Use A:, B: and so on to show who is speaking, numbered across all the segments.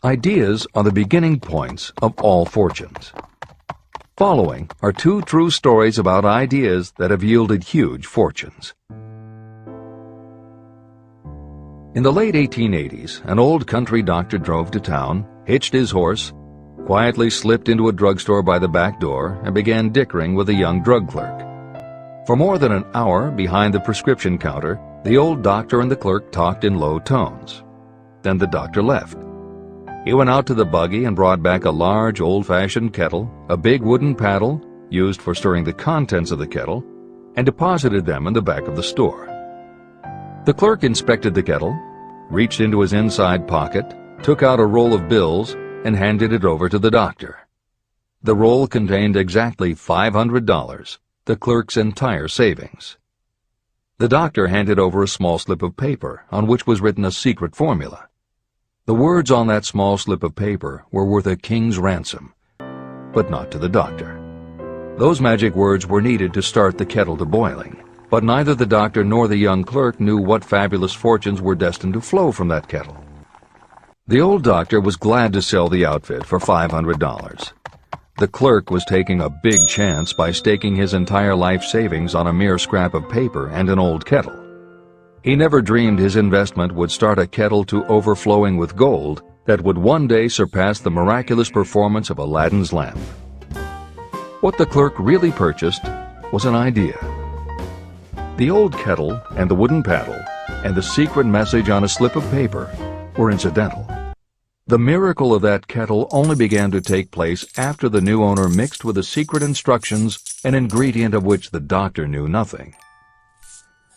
A: Ideas are the beginning points of all fortunes. Following are two true stories about ideas that have yielded huge fortunes. In the late 1880s, an old country doctor drove to town, hitched his horse, quietly slipped into a drugstore by the back door, and began dickering with a young drug clerk. For more than an hour behind the prescription counter, the old doctor and the clerk talked in low tones. Then the doctor left. He went out to the buggy and brought back a large old-fashioned kettle, a big wooden paddle, used for stirring the contents of the kettle, and deposited them in the back of the store. The clerk inspected the kettle, reached into his inside pocket, took out a roll of bills, and handed it over to the doctor. The roll contained exactly $500, the clerk's entire savings. The doctor handed over a small slip of paper on which was written a secret formula. The words on that small slip of paper were worth a king's ransom, but not to the doctor. Those magic words were needed to start the kettle to boiling, but neither the doctor nor the young clerk knew what fabulous fortunes were destined to flow from that kettle. The old doctor was glad to sell the outfit for $500. The clerk was taking a big chance by staking his entire life savings on a mere scrap of paper and an old kettle. He never dreamed his investment would start a kettle to overflowing with gold that would one day surpass the miraculous performance of Aladdin's lamp. What the clerk really purchased was an idea. The old kettle and the wooden paddle and the secret message on a slip of paper were incidental. The miracle of that kettle only began to take place after the new owner mixed with the secret instructions an ingredient of which the doctor knew nothing.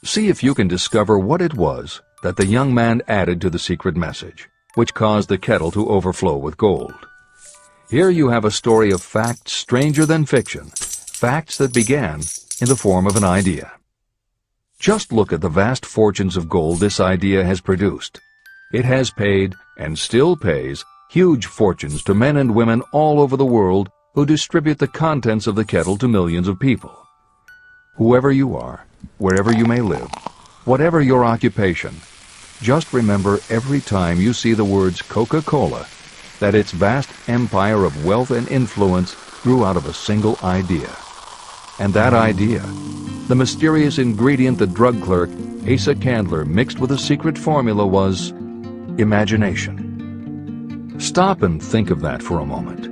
A: See if you can discover what it was that the young man added to the secret message, which caused the kettle to overflow with gold. Here you have a story of facts stranger than fiction, facts that began in the form of an idea. Just look at the vast fortunes of gold this idea has produced. It has paid, and still pays, huge fortunes to men and women all over the world who distribute the contents of the kettle to millions of people. Whoever you are, wherever you may live, whatever your occupation, just remember every time you see the words Coca-Cola that its vast empire of wealth and influence grew out of a single idea. And that idea, the mysterious ingredient the drug clerk, Asa Candler, mixed with a secret formula was imagination. Stop and think of that for a moment.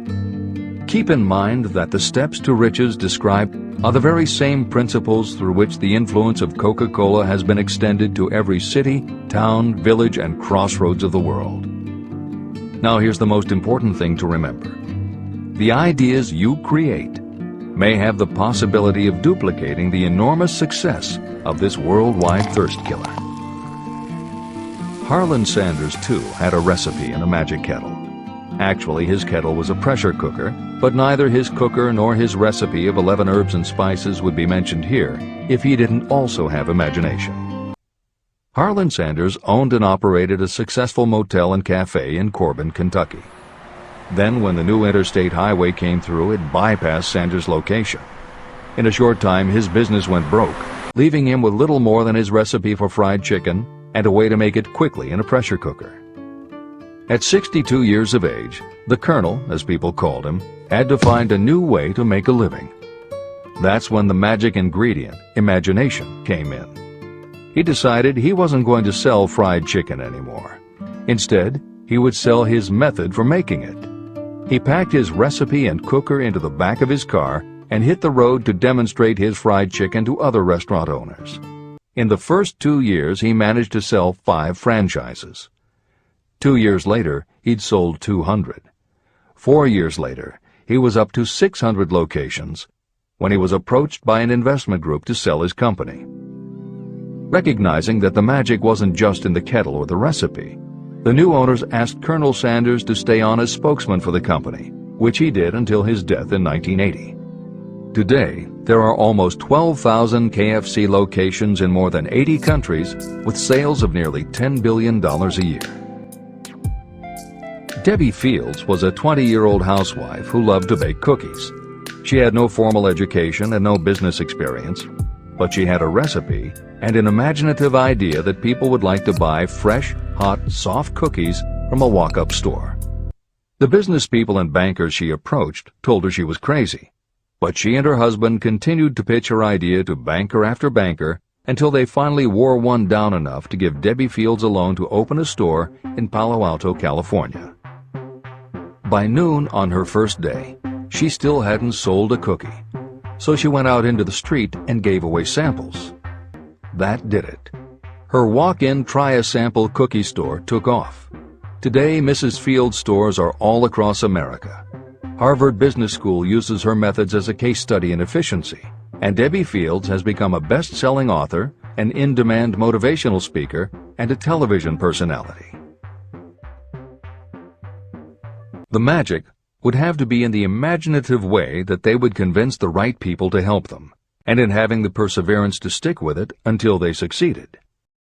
A: Keep in mind that the steps to riches described are the very same principles through which the influence of Coca-Cola has been extended to every city, town, village, and crossroads of the world. Now here's the most important thing to remember. The ideas you create may have the possibility of duplicating the enormous success of this worldwide thirst killer. Harland Sanders, too, had a recipe in a magic kettle. Actually, his kettle was a pressure cooker, but neither his cooker nor his recipe of 11 herbs and spices would be mentioned here if he didn't also have imagination. Harland Sanders owned and operated a successful motel and cafe in Corbin, Kentucky. Then, when the new interstate highway came through, it bypassed Sanders' location. In a short time, his business went broke, leaving him with little more than his recipe for fried chicken and a way to make it quickly in a pressure cooker. At 62 years of age, the Colonel, as people called him, had to find a new way to make a living. That's when the magic ingredient, imagination, came in. He decided he wasn't going to sell fried chicken anymore. Instead, he would sell his method for making it. He packed his recipe and cooker into the back of his car and hit the road to demonstrate his fried chicken to other restaurant owners. In the first 2 years, he managed to sell 5 franchises. 2 years later, he'd sold 200. 4 years later, he was up to 600 locations when he was approached by an investment group to sell his company. Recognizing that the magic wasn't just in the kettle or the recipe, the new owners asked Colonel Sanders to stay on as spokesman for the company, which he did until his death in 1980. Today, there are almost 12,000 KFC locations in more than 80 countries with sales of nearly $10 billion a year. Debbie Fields was a 20-year-old housewife who loved to bake cookies. She had no formal education and no business experience, but she had a recipe and an imaginative idea that people would like to buy fresh, hot, soft cookies from a walk-up store. The business people and bankers she approached told her she was crazy, but she and her husband continued to pitch her idea to banker after banker until they finally wore one down enough to give Debbie Fields a loan to open a store in Palo Alto, California. By noon on her first day, she still hadn't sold a cookie, so she went out into the street and gave away samples. That did it. Her walk-in try-a-sample cookie store took off. Today, Mrs. Fields' stores are all across America. Harvard Business School uses her methods as a case study in efficiency, and Debbie Fields has become a best-selling author, an in-demand motivational speaker, and a television personality. The magic would have to be in the imaginative way that they would convince the right people to help them, and in having the perseverance to stick with it until they succeeded.